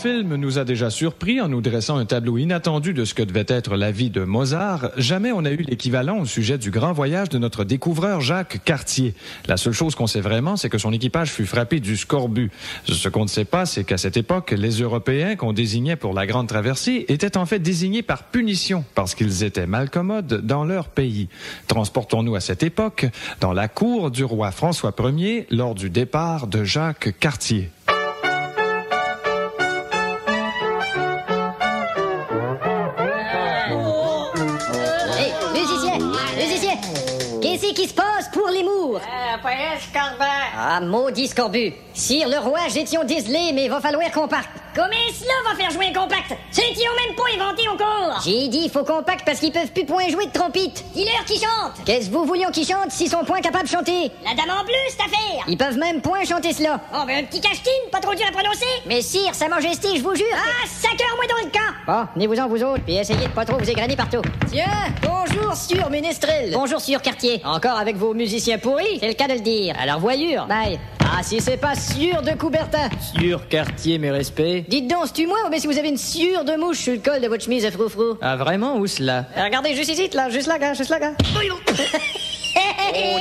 film nous a déjà surpris en nous dressant un tableau inattendu de ce que devait être la vie de Mozart, jamais on a eu l'équivalent au sujet du grand voyage de notre découvreur Jacques Cartier. La seule chose qu'on sait vraiment, c'est que son équipage fut frappé du scorbut. Ce qu'on ne sait pas, c'est qu'à cette époque, les Européens qu'on désignait pour la Grande Traversée étaient en fait désignés par punition, parce qu'ils étaient malcommodes dans leur pays. Transportons-nous à cette époque, dans la cour du roi François Ier, lors du départ de Jacques Cartier. Qu'est-ce qui se passe pour les mours? Ah, maudit scorbut. Sire le roi, j'étions désolé, mais va falloir qu'on parte. Comment cela va faire jouer un compact? C'est qu'ils ont même pas inventé encore. J'ai dit faut qu'on pacte parce qu'ils peuvent plus point jouer de trompette. Dis-leur qui chante. Qu'est-ce que vous voulions qu'ils chantent s'ils sont point capables de chanter? La dame en bleu, cette affaire. Ils peuvent même point chanter cela. Oh, ben un petit cachetine, pas trop dur à prononcer. Mais sire, sa majesté, je vous jure. Ah, sacre-moi dans le camp. Bon, venez-vous-en vous autres, puis essayez de pas trop vous égrainer partout. Tiens, bonjour, sieur Ménestrel. Bonjour, sieur Cartier. Encore avec vos musiciens pourris? C'est le cas de le dire. Alors, voyure. Bye. Ah, si c'est pas sieur de Coubertin. Sieur Cartier, mes respects. Dites donc, c'est-tu moi ou bien si vous avez une sieur de mouche sur le col de votre chemise à froufrou? Ah, vraiment, où cela? Regardez, juste ici, là, juste là, gars, juste là, gars. Oh,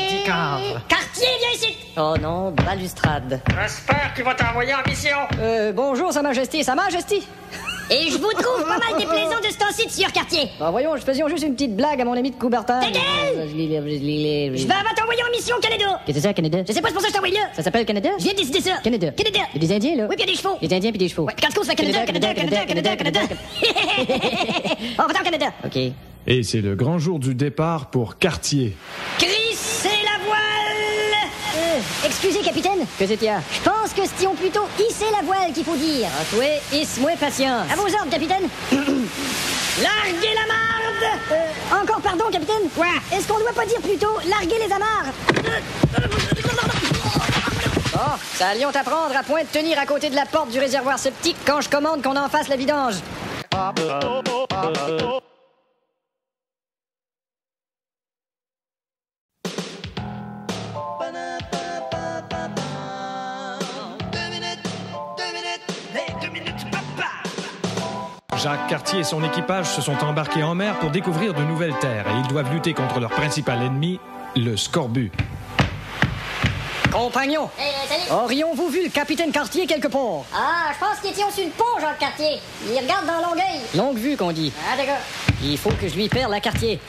Dicard. Cartier, viens ici. Oh non, balustrade. J'espère qu'il va t'envoyer en mission. Bonjour, Sa Majesté, Sa Majesté. Et je vous trouve pas mal déplaisant de ce temps-ci de sieur Cartier. Bah voyons, je faisais juste une petite blague à mon ami de Coubertin. Ta gueule! Je vais t'envoyer en mission au Canada. Qu'est-ce que c'est ça, Canada? Je sais pas, c'est pour ça que je t'envoie là. Ça s'appelle Canada? Je viens de décider ça. Canada. Canada. Il y a des Indiens, là? Oui, puis il y a des chevaux. Des Indiens puis des chevaux. Ouais, puis quand on se fait Canada. On va au Canada. OK. Et c'est le grand jour du départ pour Cartier. Crissez la voile. Excusez, capitaine. Que c'est, y'a? Je pense que c'est plutôt hisser la voile qu'il faut dire. Ah, oui, hisse-moi patience. À vos ordres, capitaine. Larguez la marde. Encore pardon, capitaine? Quoi? Est-ce qu'on doit pas dire plutôt larguer les amarres? Oh, ça allions t'apprendre à point de tenir à côté de la porte du réservoir septique quand je commande qu'on en fasse la vidange. Jacques Cartier et son équipage se sont embarqués en mer pour découvrir de nouvelles terres et ils doivent lutter contre leur principal ennemi, le scorbut. Compagnons, Salut. aurions-vous vu le capitaine Cartier quelque part? Ah, je pense qu'ils étaient sur le pont, Jacques Cartier. Il regarde dans Longueuil. Longue vue qu'on dit. Ah, d'accord. Il faut que je lui perde la Cartier.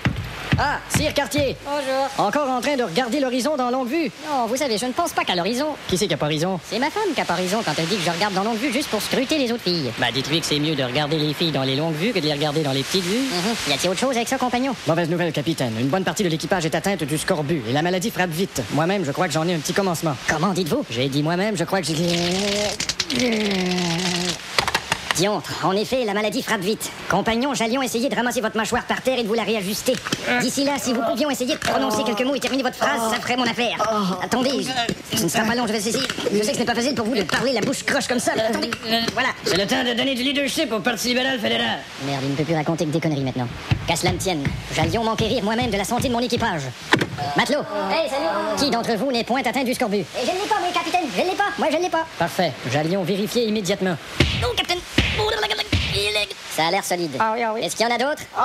Ah, sire Cartier. Bonjour. Encore en train de regarder l'horizon dans longue vue. Non, vous savez, je ne pense pas qu'à l'horizon. Qui c'est qui a pas raison? C'est ma femme qui a pas raison quand elle dit que je regarde dans longue vue juste pour scruter les autres filles. Bah, dites-lui que c'est mieux de regarder les filles dans les longues vues que de les regarder dans les petites vues. Y a-t-il autre chose avec ça, compagnon? Mauvaise nouvelle, capitaine. Une bonne partie de l'équipage est atteinte du scorbut et la maladie frappe vite. Moi-même, je crois que j'en ai un petit commencement. Comment dites-vous? J'ai dit moi-même, je crois que j'ai... Diantre, en effet, la maladie frappe vite. Compagnons, j'allions essayer de ramasser votre mâchoire par terre et de vous la réajuster. D'ici là, si vous pouvions essayer de prononcer quelques mots et terminer votre phrase, ça ferait mon affaire. Attendez, ce ne sera pas long, je vais essayer. Je sais que ce n'est pas facile pour vous de parler la bouche croche comme ça, mais attendez. Voilà. C'est le temps de donner du leadership au Parti libéral fédéral. Merde, il ne peut plus raconter que des conneries maintenant. Qu'à cela ne tienne, j'allions m'enquérir moi-même de la santé de mon équipage. Matelot, Hey, salut. qui d'entre vous n'est point atteint du scorbut? Je ne l'ai pas, mais capitaine, je ne l'ai pas. Moi, je ne l'ai pas. Parfait. J'allions vérifier immédiatement. Non, capitaine. Ça a l'air solide. Ah oui. Est-ce qu'il y en a d'autres? Oh,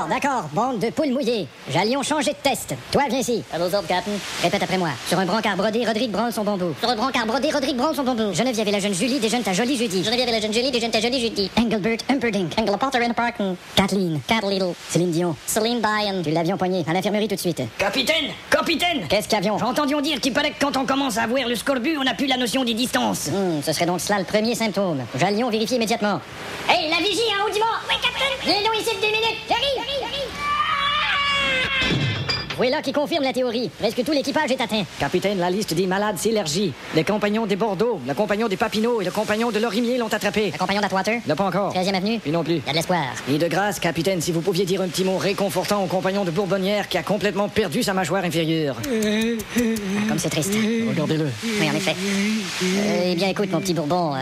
d'accord. Bande de poules mouillées. J'allions changer de test. Toi, viens ici. À vos ordres, Captain. Répète après moi. Sur un brancard brodé, Rodrigue branle son bambou. Sur un brancard brodé, Rodrigue branle son bambou. Geneviève et la jeune Julie déjeunent ta jolie Judy. Geneviève et la jeune Julie déjeunent ta jolie Judy. Engelbert Humperdinck. Engle Potter in Parkin. Kathleen. Cat Little. Céline Dion. Celine Dion. Tu l'avions poigné. À l'infirmerie tout de suite. Capitaine! Qu'est-ce qu'avions? J'ai entendu dire qu'il paraît que quand on commence à avoir le scorbut, on n'a plus la notion des distances. Ce serait donc cela le premier symptôme. J'allions vérifier immédiatement. Hey, la vigie, hein, au dimanche! Oui, capitaine! Venez-nous ici de 2 minutes! J'arrive! Voilà qui confirme la théorie. Presque tout l'équipage est atteint. Capitaine, la liste des malades s'élargit. Les compagnons des Bordeaux, le compagnon des Papineaux et le compagnon de Lorimier l'ont attrapé. Le compagnon d'Atwater? Là, pas encore. 13e avenue? Puis non plus. Il y a de l'espoir. Et de grâce, capitaine, si vous pouviez dire un petit mot réconfortant au compagnon de Bourbonnière qui a complètement perdu sa mâchoire inférieure. Comme c'est triste. Regardez-le. Oui, en effet. Eh bien, écoute, mon petit Bourbon,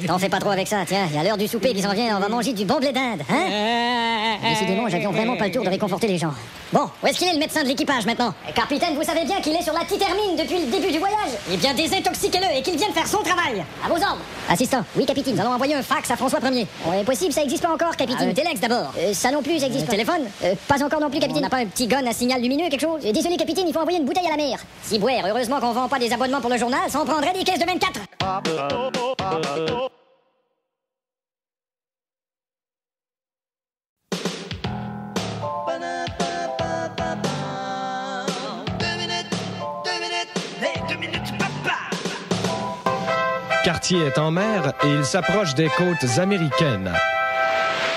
t'en fais pas trop avec ça, tiens. Il y a l'heure du souper qui s'en vient, on va manger du bon blé d'Inde, hein? Décidément, j'avions vraiment pas le tour de réconforter les gens. Bon, où est-ce qu'il est le médecin de l'équipage maintenant? Capitaine, vous savez bien qu'il est sur la Titermine depuis le début du voyage. Eh bien, désintoxiquez-le et qu'il vienne faire son travail. À vos ordres. Assistant, oui, capitaine, nous allons envoyer un fax à François Ier. Oh, impossible, ça existe pas encore, capitaine. Un téléx d'abord. Ça non plus, ça existe pas. Téléphone? Pas encore non plus, capitaine. On n'a pas un petit gun à signal lumineux, quelque chose? Désolé, capitaine, il faut envoyer une bouteille à la mer. Si boire, heureusement qu'on vend pas des abonnements pour le journal, ça en prendrait des caisses de 24. Cartier est en mer et il s'approche des côtes américaines.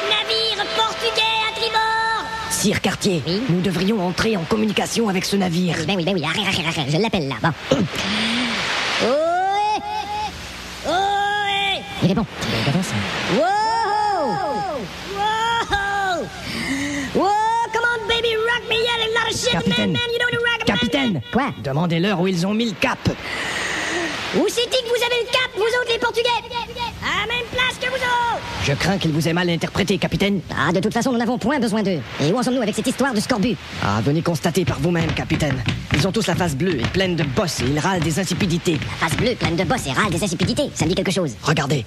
Navire portugais à tribord! Sire Cartier, Oui? nous devrions entrer en communication avec ce navire. Ben oui, arrête, je l'appelle là, bon. Ohé! Ohé! Il répond. Wow! Wow! Wow! Come on, baby, rock me, yeah, a lot of shit, Capitaine. man, you know the rock, Capitaine! man. Quoi? Demandez-leur où ils ont mis le cap. Où c'est-il que vous avez le cap, vous autres les Portugais? À la même place que vous autres! Je crains qu'ils vous aient mal interprété, capitaine. Ah, de toute façon, nous n'avons point besoin d'eux. Et où en sommes-nous avec cette histoire de scorbut? Ah, venez constater par vous-même, capitaine. Ils ont tous la face bleue et pleine de bosses et ils râlent des insipidités. La face bleue, pleine de bosses et râle des insipidités. Ça me dit quelque chose. Regardez.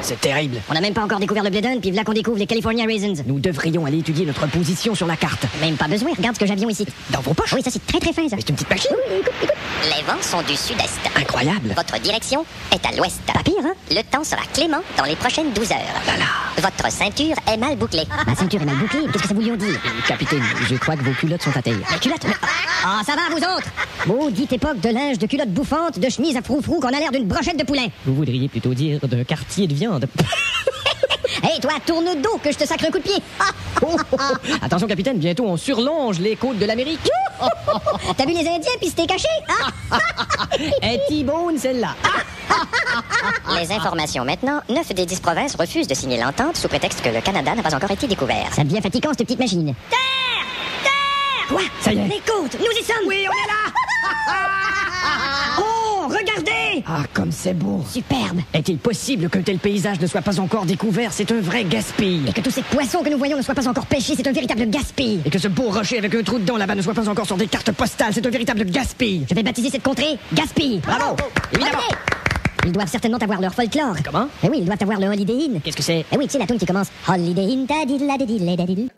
C'est terrible. On n'a même pas encore découvert le Bledon, puis là qu'on découvre les California Raisins. Nous devrions aller étudier notre position sur la carte. Même pas besoin, regarde ce que j'avions ici. Dans vos poches? Oui, ça c'est très très fin, ça. C'est une petite machine. Oui, écoute. Les vents sont du sud-est. Incroyable. Votre direction est à l'ouest. Pas pire, hein? Le temps sera clément dans les prochaines 12 heures. Votre ceinture est mal bouclée. Ma ceinture est mal bouclée, qu'est-ce que ça voulions dire? Capitaine, je crois que vos culottes sont à taille. Les culottes? Ah, ça va, vous autres? Maudite époque de linge, de culottes bouffantes, de chemises à froufrou qu'on a l'air d'une brochette de poulet. Vous voudriez plutôt dire d'un quartier de viande. Hé, toi, tourne le dos que je te sacre un coup de pied. Attention, capitaine, bientôt on surlonge les côtes de l'Amérique. T'as vu les Indiens, puis c'était caché? Et T-bone, celle-là. Les informations maintenant. 9 des 10 provinces refusent de signer l'entente sous prétexte que le Canada n'a pas encore été découvert. Ça devient fatigant, cette petite machine. Quoi? Ça y est. Les côtes, nous y sommes! Oui, on est là. Oh, regardez! Ah, comme c'est beau. Superbe! Est-il possible qu'un tel paysage ne soit pas encore découvert? C'est un vrai gaspille. Et que tous ces poissons que nous voyons ne soient pas encore pêchés, c'est un véritable gaspille. Et que ce beau rocher avec un trou dedans là-bas ne soit pas encore sur des cartes postales, c'est un véritable gaspille. Je vais baptiser cette contrée Gaspille. Bravo. Évidemment. Ils doivent certainement avoir leur folklore. Comment? Eh oui, ils doivent avoir le Holiday Inn. Qu'est-ce que c'est? Eh oui, tu sais, la tune qui commence Holiday Inn, ta-dil-la-dil-la-dil.